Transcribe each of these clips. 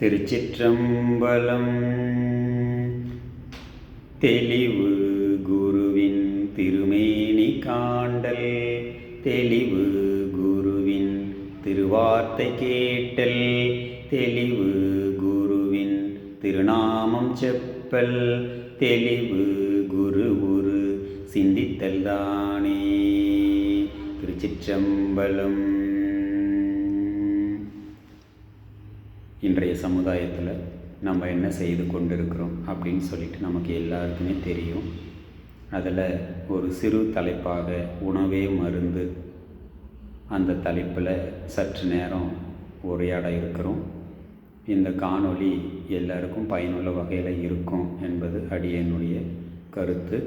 திருச்சிற்றம்பலம். தெளிவு குருவின் திருமேனி காண்டல், தெளிவு குருவின் திருவார்த்தை கேட்டல், தெளிவு குருவின் திருநாமம் செப்பல், தெளிவு குரு குரு சிந்தித்தல் தானே. திருச்சிற்றம்பலம். இன்றைய சமுதாயத்தில் நம்ம என்ன செய்து கொண்டிருக்கிறோம் அப்படின்னு சொல்லிட்டு நமக்கு எல்லாருக்குமே தெரியும். அதில் ஒரு சிறு தலைப்பாக உணவே மருந்து, அந்த தலைப்பில் சற்று நேரம் உரையாட இருக்கிறோம். இந்த காணொளி எல்லாருக்கும் பயனுள்ள வகையில் இருக்கும் என்பது அடியனுடைய கருத்து.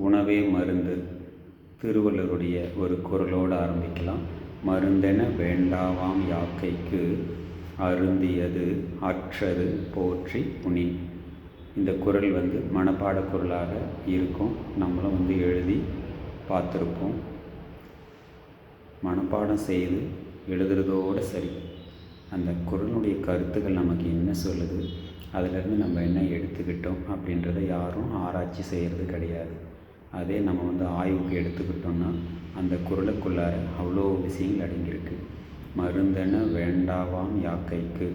உணவே மருந்து, திருவள்ளுவருடைய ஒரு குறளோடு ஆரம்பிக்கலாம். மருந்தென வேண்டாவாம் யாக்கைக்கு அருந்தியது அற்றது போற்றி உணின். இந்த குறள் மனப்பாட குறளாக இருக்கும். நம்மளும் எழுதி பார்த்துருப்போம். மனப்பாடம் செய்து எழுதுறதோடு சரி, அந்த குறளுடைய கருத்துக்கள் நமக்கு என்ன சொல்லுது, அதிலிருந்து நம்ம என்ன எடுத்துக்கிட்டோம் அப்படின்றத யாரும் ஆராய்ச்சி செய்கிறது கிடையாது. அதே நம்ம ஆய்வுக்கு எடுத்துக்கிட்டோம்னா அந்த குறளுக்குள்ளார அவ்வளோ விஷயங்கள் அடங்கியிருக்கு. மருந்தென வேண்டாவாம் யாக்கைக்கு,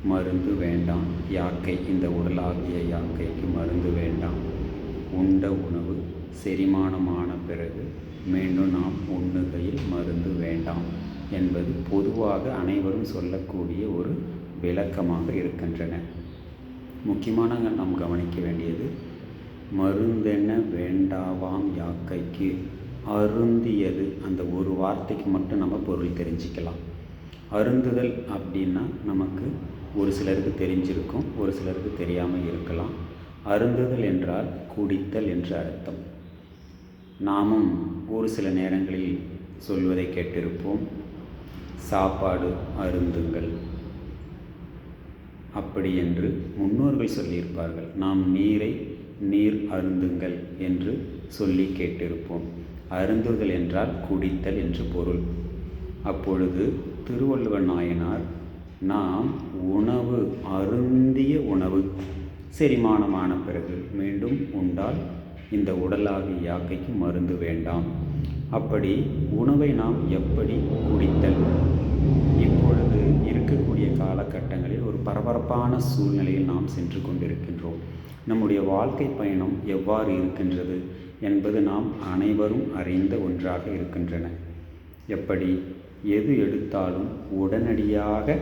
மருந்து வேண்டாம். யாக்கை, இந்த உடலாகிய யாக்கைக்கு மருந்து வேண்டாம். உண்ட உணவு செரிமானமான பிறகு மீண்டும் நாம் உண்ணுகையில் மருந்து வேண்டாம் என்பது பொதுவாக அனைவரும் சொல்லக்கூடிய ஒரு விளக்கமாக இருக்கின்றன. முக்கியமான நாம் கவனிக்க வேண்டியது, மருந்தென வேண்டாவாம் யாக்கைக்கு அருந்தியது. அந்த ஒரு வார்த்தைக்கு மட்டும் நம்ம பொருள் தெரிஞ்சிக்கலாம். அருந்துதல் அப்படின்னா நமக்கு ஒரு சிலருக்கு தெரிஞ்சிருக்கும், ஒரு சிலருக்கு தெரியாமல் இருக்கலாம். அருந்துதல் என்றால் குடித்தல் என்று அர்த்தம். நாமும் ஒரு சில நேரங்களில் சொல்வதை கேட்டிருப்போம், சாப்பாடு அருந்துங்கள் அப்படி என்று முன்னோர்கள் சொல்லியிருப்பார்கள். நாம் நீர் அருந்துங்கள் என்று சொல்லி கேட்டிருப்போம். அருந்துதல் என்றால் குடித்தல் என்று பொருள். அப்பொழுது திருவள்ளுவர் நாயனார், நாம் உணவு அருந்திய உணவு செரிமானமான பிறகு மீண்டும் உண்டால் இந்த உடலாகிய யாக்கைக்கு மருந்து வேண்டாம். அப்படி உணவை நாம் எப்படி குடித்தல்? இப்பொழுது இருக்கக்கூடிய காலகட்டங்களில் ஒரு பரபரப்பான சூழ்நிலையில் நாம் சென்று கொண்டிருக்கின்றோம். நம்முடைய வாழ்க்கை பயணம் எவ்வாறு இருக்கின்றது என்பது நாம் அனைவரும் அறிந்த ஒன்றாக இருக்கின்றன. எப்படி எது எடுத்தாலும் உடனடியாக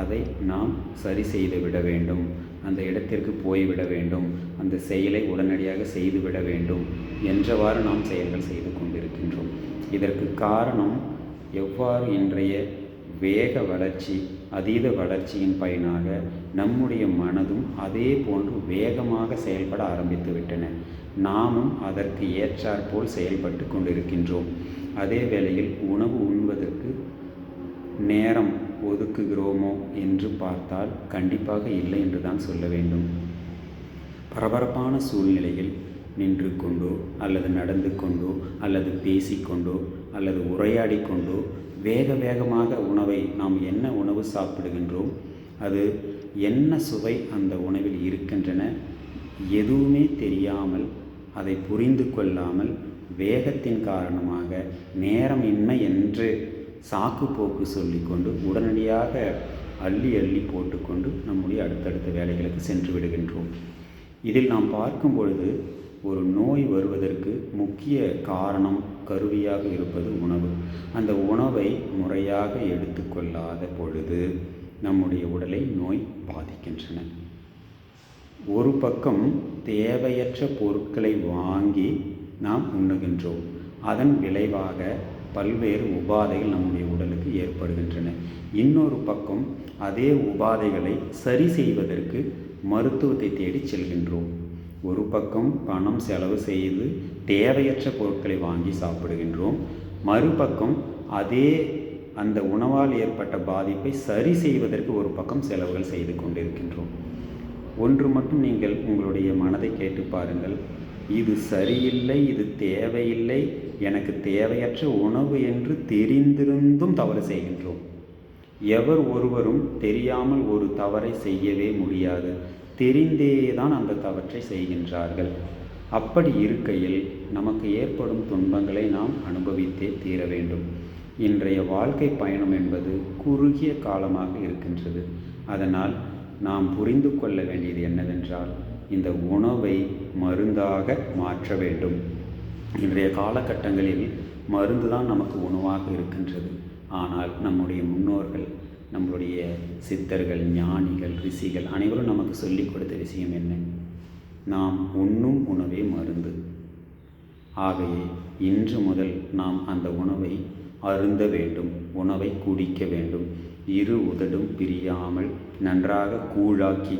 அதை நாம் சரி செய்து விட வேண்டும், அந்த இடத்திற்கு போய்விட வேண்டும், அந்த செயலை உடனடியாக செய்துவிட வேண்டும் என்றவாறு நாம் செயல்கள் செய்து கொண்டிருக்கின்றோம். இதற்கு காரணம் எவ்வாறு இன்றைய வேக வளர்ச்சி, அதீத வளர்ச்சியின் பயனாக நம்முடைய மனதும் அதே போன்று வேகமாக செயல்பட ஆரம்பித்து விட்டன. நாமும் அதற்கு ஏற்றாற்போல் செயல்பட்டு கொண்டிருக்கின்றோம். அதே வேளையில் உணவு உண்பதற்கு நேரம் ஒதுக்குகிறோமோ என்று பார்த்தால் கண்டிப்பாக இல்லை என்று தான் சொல்ல வேண்டும். பரபரப்பான சூழ்நிலையில் நின்று கொண்டோ அல்லது நடந்து கொண்டோ அல்லது பேசிக்கொண்டோ அல்லது உரையாடி கொண்டோ வேகமாக உணவை, நாம் என்ன உணவு சாப்பிடுகின்றோம், அது என்ன சுவை அந்த உணவில் இருக்கின்றன, எதுவுமே தெரியாமல், அதை புரிந்து கொள்ளாமல், வேகத்தின் காரணமாக நேரமின்மை என்று சாக்கு போக்கு சொல்லிக்கொண்டு உடனடியாக அள்ளி போட்டுக்கொண்டு நம்முடைய அடுத்தடுத்த வேலைகளுக்கு சென்று விடுகின்றோம். இதில் நாம் பார்க்கும் பொழுது ஒரு நோய் வருவதற்கு முக்கிய காரணம், கருவியாக இருப்பது உணவு. அந்த உணவை முறையாக எடுத்துக்கொள்ளாத பொழுது நம்முடைய உடலை நோய் பாதிக்கின்றன. ஒரு பக்கம் தேவையற்ற பொருட்களை வாங்கி நாம் உண்ணுகின்றோம். அதன் விளைவாக பல்வேறு உபாதைகள் நம்முடைய உடலுக்கு ஏற்படுகின்றன. இன்னொரு பக்கம் அதே உபாதைகளை சரி செய்வதற்கு மருத்துவத்தை தேடி செல்கின்றோம். ஒரு பக்கம் பணம் செலவு செய்து தேவையற்ற பொருட்களை வாங்கி சாப்பிடுகின்றோம். மறுபக்கம் அதே அந்த உணவால் ஏற்பட்ட பாதிப்பை சரி செய்வதற்கு ஒரு பக்கம் செலவுகள் செய்து கொண்டிருக்கின்றோம். ஒன்று மட்டும் நீங்கள் உங்களுடைய மனதை கேட்டு பாருங்கள். இது சரியில்லை, இது தேவையில்லை, எனக்கு தேவையற்ற உணவு என்று தெரிந்திருந்தும் தவறு செய்கின்றோம். எவர் ஒருவரும் தெரியாமல் ஒரு தவறை செய்யவே முடியாது. தெரிந்தேதான் அந்த தவற்றை செய்கின்றார்கள். அப்படி இருக்கையில் நமக்கு ஏற்படும் துன்பங்களை நாம் அனுபவித்தே தீர வேண்டும். இன்றைய வாழ்க்கை பயணம் என்பது குறுகிய காலமாக இருக்கின்றது. அதனால் நாம் புரிந்து கொள்ள வேண்டியது என்னவென்றால், இந்த உணவை மருந்தாக மாற்ற வேண்டும். இன்றைய காலகட்டங்களில் மருந்து தான் நமக்கு உணவாக இருக்கின்றது. ஆனால் நம்முடைய முன்னோர்கள், நம்முடைய சித்தர்கள், ஞானிகள், ரிஷிகள் அனைவரும் நமக்கு சொல்லிக் கொடுத்த விஷயம் என்ன? நாம் உண்ணும் உணவே மருந்து. ஆகையே இன்று முதல் நாம் அந்த உணவை அருந்த வேண்டும், உணவை குடிக்க வேண்டும். இரு உதடும் பிரியாமல் நன்றாக கூழாக்கி,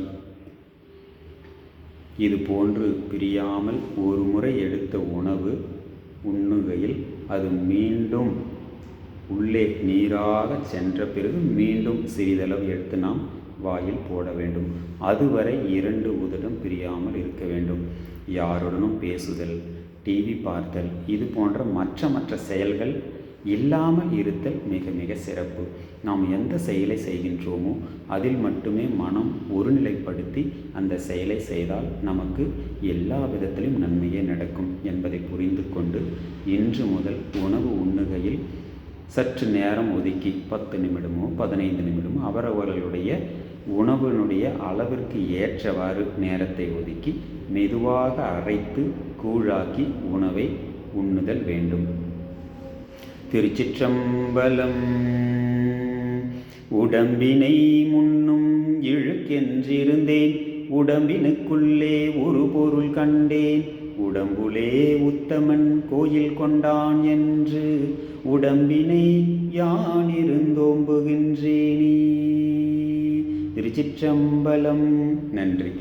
இது போன்று பிரியாமல் ஒரு முறை எடுத்த உணவு உண்ணுகையில் அது மீண்டும் உள்ளே நீராக சென்ற பிறகு மீண்டும் சிறிதளவு எடுத்து நாம் வாயில் போட வேண்டும். அதுவரை 2 உதடும் பிரியாமல் இருக்க வேண்டும். யாருடனும் பேசுதல், டிவி பார்த்தல், இது போன்ற மற்ற செயல்கள் இல்லாமல் இருத்தல் மிக மிக சிறப்பு. நாம் எந்த செயலை செய்கின்றோமோ அதில் மட்டுமே மனம் ஒருநிலைப்படுத்தி அந்த செயலை செய்தால் நமக்கு எல்லா விதத்திலும் நன்மையே நடக்கும் என்பதை புரிந்து கொண்டு, இன்று முதல் உணவு உண்ணுகையில் சற்று நேரம் ஒதுக்கி 10 நிமிடமோ 15 நிமிடமோ அவரவர்களுடைய உணவினுடைய அளவிற்கு ஏற்றவாறு நேரத்தை ஒதுக்கி மெதுவாக அரைத்து கூழாக்கி உணவை உண்ணுதல் வேண்டும். திருச்சிற்றம்பலம். உடம்பினை முன்னும் இழுக்கென்றிருந்தேன், உடம்பினுக்குள்ளே ஒரு பொருள் கண்டேன், உடம்புலே உத்தமன் கோயில் கொண்டான் என்று உடம்பினை யானிருந்தோம்புகின்றேனே. திருச்சிற்றம்பலம். நன்றி.